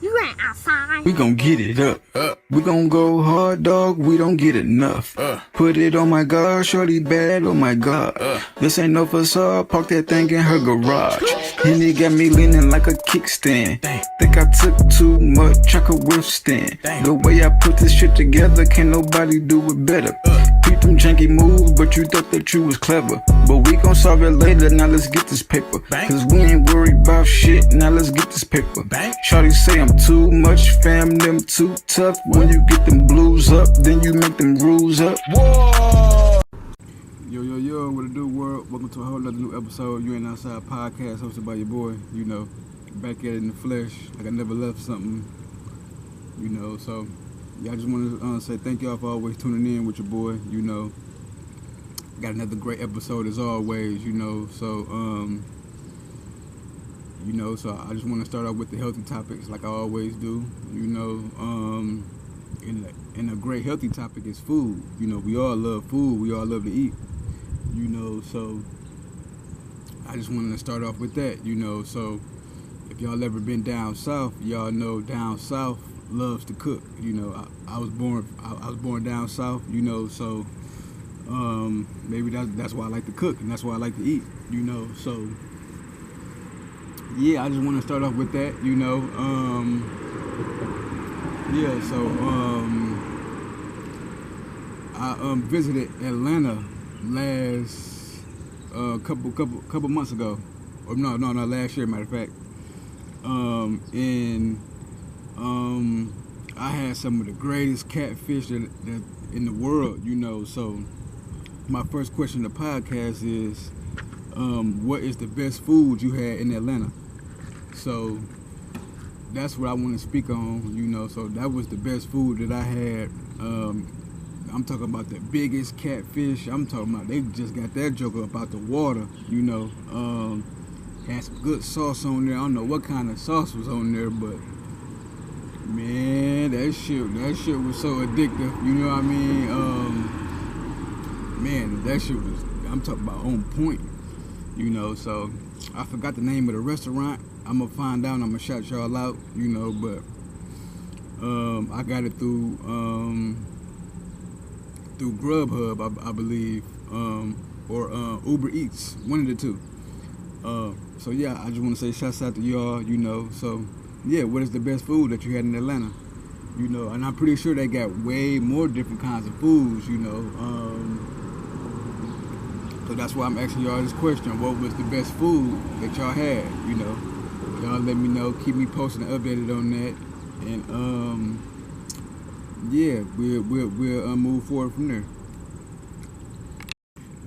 You ain't outside. We gon' get it up. We gon' go hard, dog. We don't get enough. Put it on my God, shorty bad. Oh my God. This ain't no facade. Park that thing in her garage. And it got me leaning like a kickstand. Think I took too much, I could withstand. The way I put this shit together, can't nobody do it better. Beat them janky moves, but you thought that you was clever. But we gon' solve it later, now let's get this paper. Cause we ain't worried about shit, now let's get this paper. Shawty say I'm too much, fam, them too tough. When you get them blues up, then you make them rules up. Whoa! Yo, what it do, world? Welcome to a whole nother new episode. You Ain't Outside podcast, hosted by your boy, back at it in the flesh, like I never left something, so yeah, I just want to say thank y'all for always tuning in with your boy, got another great episode as always, so I just want to start off with the healthy topics like I always do, and a great healthy topic is food. We all love food, we all love to eat, so I just wanted to start off with that, so if y'all ever been down south, y'all know down south loves to cook. I was born down south, so maybe that's why I like to cook and that's why I like to eat, so yeah, I just want to start off with that, I visited Atlanta last couple months ago, or no, last year, matter of fact, and I had some of the greatest catfish that in the world, so my first question to the podcast is, what is the best food you had in Atlanta? So that's what I want to speak on, so that was the best food that I had. I'm talking about the biggest catfish. I'm talking about they just got that joker up out the water, had some good sauce on there. I don't know what kind of sauce was on there, but man, that shit was so addictive, you know what I mean? Man, that shit was, I'm talking about on point, so I forgot the name of the restaurant. I'm gonna find out, I'm gonna shout y'all out, but I got it through Grubhub, I believe, or Uber Eats, one of the two. So yeah, I just want to say shouts out to y'all, so yeah, what is the best food that you had in Atlanta? And I'm pretty sure they got way more different kinds of foods, so that's why I'm asking y'all this question. What was the best food that y'all had? Y'all let me know, keep me posted and updated on that, and yeah, we'll move forward from there.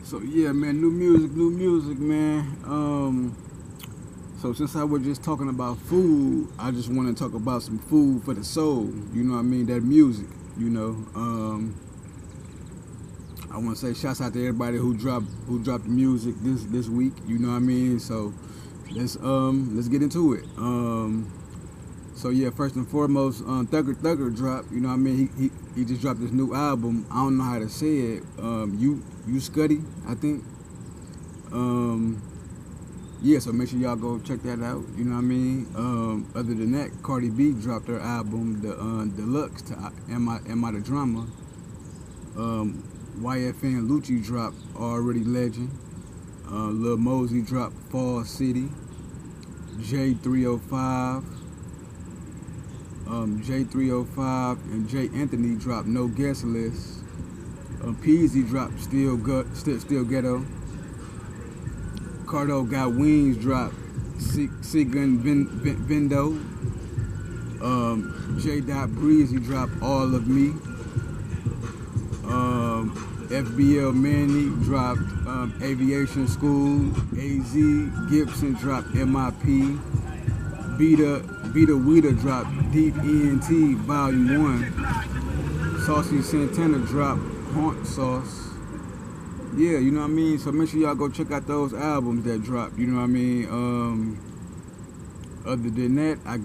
So yeah, man, new music, man. So since I was just talking about food, I just want to talk about some food for the soul. You know what I mean? That music. I want to say shouts out to everybody who dropped the music this week. You know what I mean? So let's get into it. So yeah, first and foremost, Thugger dropped. You know what I mean? He just dropped this new album. I don't know how to say it. You Scuddy, I think. Yeah, so make sure y'all go check that out. You know what I mean? Other than that, Cardi B dropped her album, the Deluxe, to Am I the Drama. YFN Lucci dropped Already Legend. Lil Mosey dropped Fall City. J305 and J Anthony dropped No Guest List. Peasy dropped Still Ghetto. Cardo Got Wings dropped Sigun Vendo. J. Breezy dropped All of Me. FBL Manny dropped Aviation School. AZ Gibson dropped MIP. Beta Weeda dropped Deep ENT Volume 1. Saucy Santana dropped Haunt Sauce. Yeah, you know what I mean? So make sure y'all go check out those albums that dropped, you know what I mean? Other than that, I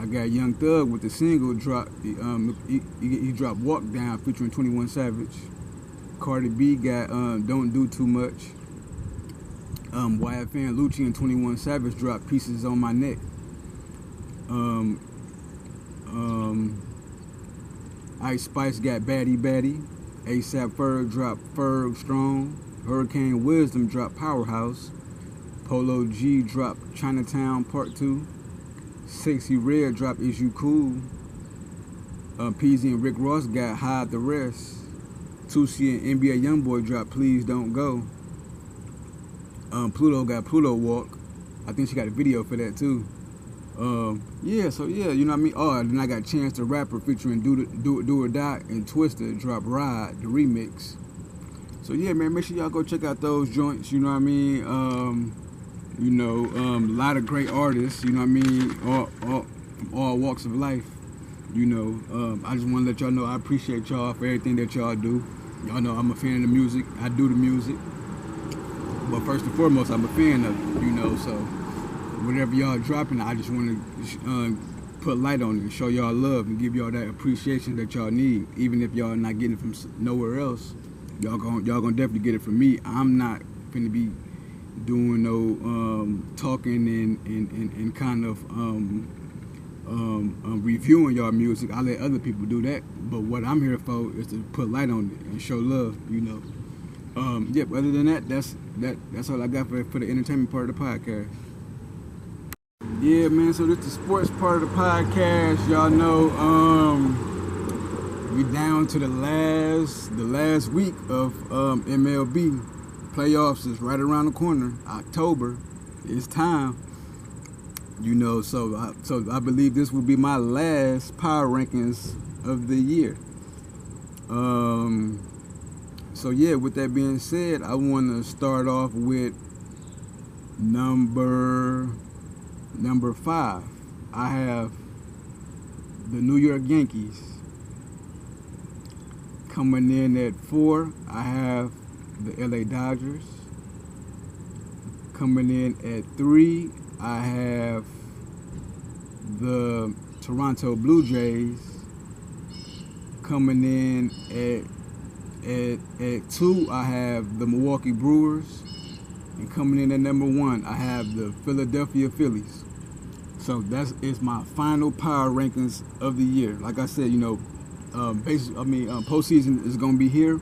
got Young Thug with the single drop. He dropped Walk Down featuring 21 Savage. Cardi B got Don't Do Too Much. YFN Lucci and 21 Savage dropped Pieces on My Neck. Ice Spice got Baddie. ASAP Ferg dropped Ferg Strong. Hurricane Wisdom dropped Powerhouse. Polo G dropped Chinatown Part 2. Sexy Red dropped Is You Cool. Peasy and Rick Ross got Hide the Rest. Tusi and NBA Youngboy dropped Please Don't Go. Pluto got Pluto Walk. I think she got a video for that too. Yeah, so yeah, you know what I mean? Oh, and then I got Chance the Rapper featuring Do or Die and Twister drop Ride, the remix. So yeah, man, make sure y'all go check out those joints, you know what I mean? A lot of great artists, you know what I mean? From all walks of life. You know, I just want to let y'all know I appreciate y'all for everything that y'all do. Y'all know I'm a fan of the music. I do the music. But first and foremost, I'm a fan of it, you know, so whatever y'all dropping, I just want to put light on it and show y'all love and give y'all that appreciation that y'all need. Even if y'all not getting it from nowhere else, y'all gonna definitely get it from me. I'm not finna be doing no talking and kind of reviewing y'all music. I let other people do that, but what I'm here for is to put light on it and show love, you know. Yep, other than that, that's all I got for the entertainment part of the podcast. Yeah, man, so this is the sports part of the podcast. Y'all know we down to the last week of MLB. Playoffs is right around the corner. October, it's time. You know, so I believe this will be my last Power Rankings of the year. So yeah, with that being said, I want to start off with number 5. I have the New York Yankees. Coming in at 4, I have the LA Dodgers. Coming in at 3, I have the Toronto Blue Jays. Coming in at 2, I have the Milwaukee Brewers. And coming in at number 1, I have the Philadelphia Phillies. So it's my final Power Rankings of the year. Like I said, you know, postseason is gonna be here,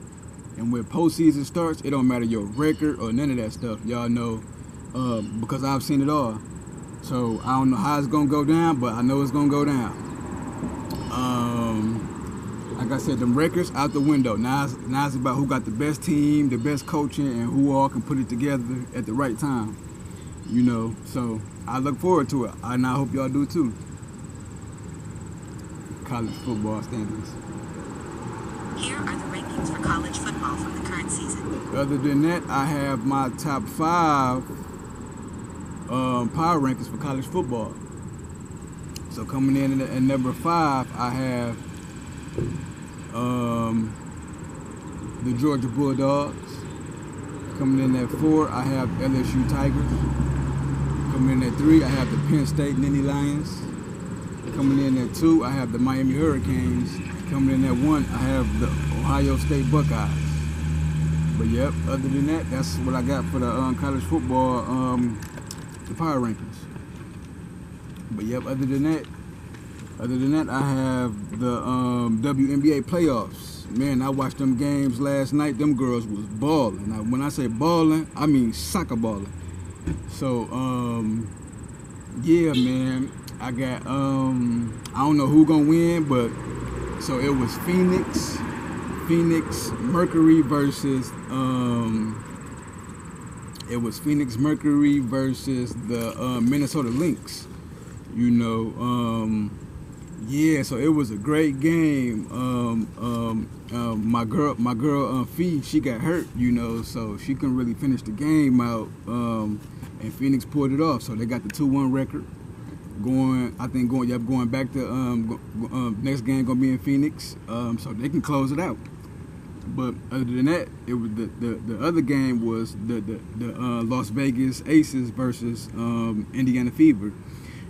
and when postseason starts, it don't matter your record or none of that stuff. Y'all know, because I've seen it all. So I don't know how it's gonna go down, but I know it's gonna go down. Like I said, them records out the window. Now it's about who got the best team, the best coaching, and who all can put it together at the right time. You know, so I look forward to it, and I hope y'all do too. College football standings. Here are the rankings for college football from the current season. Other than that, I have my top 5 Power Rankings for college football. So coming in at number 5, I have the Georgia Bulldogs. Coming in at 4, I have LSU Tigers. Coming in at 3, I have the Penn State Nittany Lions. Coming in at 2, I have the Miami Hurricanes. Coming in at 1, I have the Ohio State Buckeyes. But yep, other than that, that's what I got for the college football, the Power Rankings. But yep, other than that, I have the WNBA playoffs. Man, I watched them games last night. Them girls was balling. Now, when I say balling, I mean soccer balling. So, yeah, man, I got I don't know who gonna win, but so it was Phoenix Mercury versus the Minnesota Lynx. You know, yeah, so it was a great game. My girl Fee, she got hurt, you know, so she couldn't really finish the game out. And Phoenix pulled it off, so they got the 2-1 record. Going back to next game gonna be in Phoenix, so they can close it out. But other than that, it was the other game was the Las Vegas Aces versus Indiana Fever.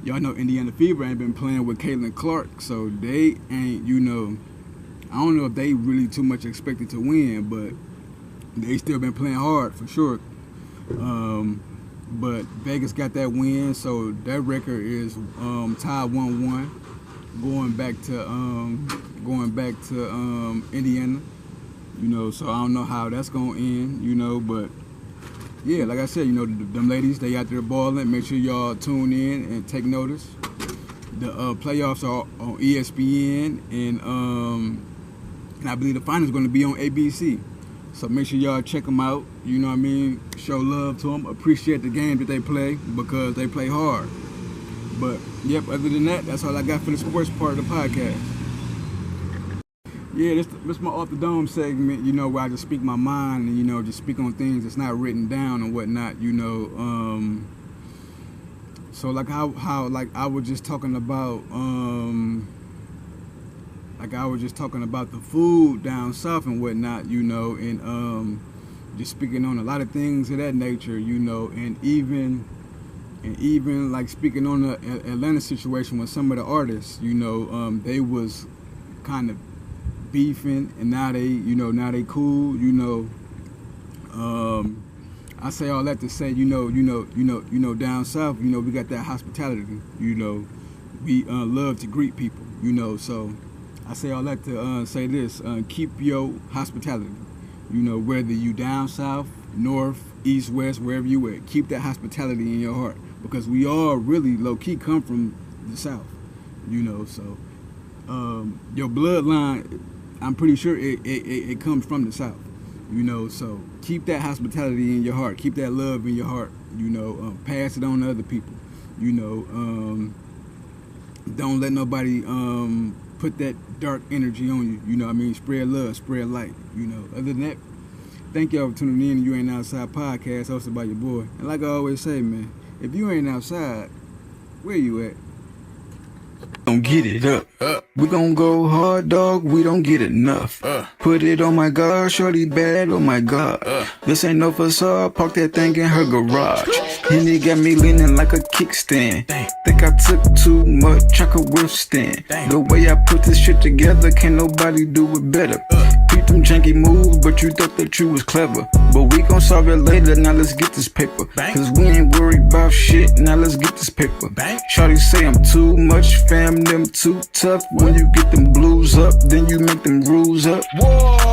Y'all know Indiana Fever ain't been playing with Caitlin Clark, so they ain't, you know, I don't know if they really too much expected to win, but they still been playing hard for sure. but Vegas got that win, so that record is tied 1-1, going back to Indiana. You know, so I don't know how that's gonna end. You know, but yeah, like I said, you know, them ladies, they out there balling. Make sure y'all tune in and take notice. The playoffs are on ESPN, and I believe the finals going to be on ABC. So make sure y'all check them out. You know what I mean? Show love to them. Appreciate the game that they play, because they play hard. But yep, other than that, that's all I got for the sports part of the podcast. Yeah, this my Off the Dome segment, you know, where I just speak my mind and, you know, just speak on things that's not written down and whatnot, you know. So like how like I was just talking about the food down south and whatnot, you know, and just speaking on a lot of things of that nature, you know, and even like speaking on the Atlanta situation with some of the artists, you know, they was kind of beefing, and now they cool, you know. I say all that to say, you know, down south, you know, we got that hospitality, you know, we love to greet people, you know. So I say all that to say this: keep your hospitality, you know, whether you down south, north, east, west, wherever you at, keep that hospitality in your heart, because we all really low key come from the south, you know. So your bloodline, I'm pretty sure it comes from the south, you know. So keep that hospitality in your heart, keep that love in your heart, you know. Pass it on to other people, you know. Don't let nobody put that dark energy on you, you know what I mean. Spread love, spread light, you know. Other than that, thank y'all for tuning in to You Ain't Outside podcast, hosted by your boy. And like I always say, man, if you ain't outside, where you at? Don't get it up. We gon' go hard, dog. We don't get enough. Put it on my God, shorty bad. Oh my God. This ain't no facade. Park that thing in her garage. Henny got me leaning like a kickstand. Think I took too much, I could withstand. The way I put this shit together, can't nobody do it better. Beat them janky moves, but you thought that you was clever. But we gon' solve it later. Now let's get this paper. Cause we ain't worried about shit. Now let's get this paper. Shawty say I'm too much, fam, them too tough. When you get them blues up, then you make them rules up. Whoa.